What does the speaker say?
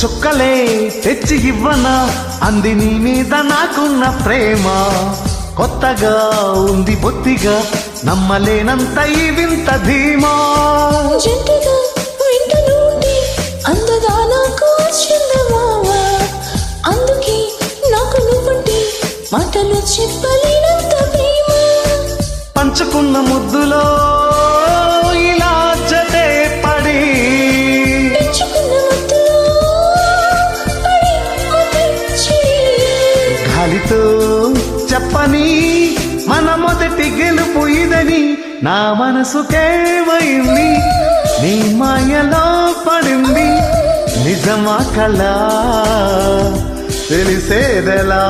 చుక్కలే తెచ్చి ఇవ్వనా అంది నీ మీద నాకున్న ప్రేమ. కొత్తగా ఉంది బొత్తిగా నమ్మలేనంత ఈ వింత ధీమా. జంటగా వింటనుంటే అందగా నాకు చందమావా. అందుకే నాకు నువ్వుంటే మాటలు చెప్పలేనంత ప్రేమ. పంచుకున్న ముద్దులో ఇలా జటే పడి పెంచుకున్న ముద్దులో పడి ముద్దించిడి. గాలితో చెప్పని మన మొదటి గెలుపు ఇదని నా మనసుకేమైంది. నీ మాయలో పడింది నిజమా కళ తెలిసేదెలా.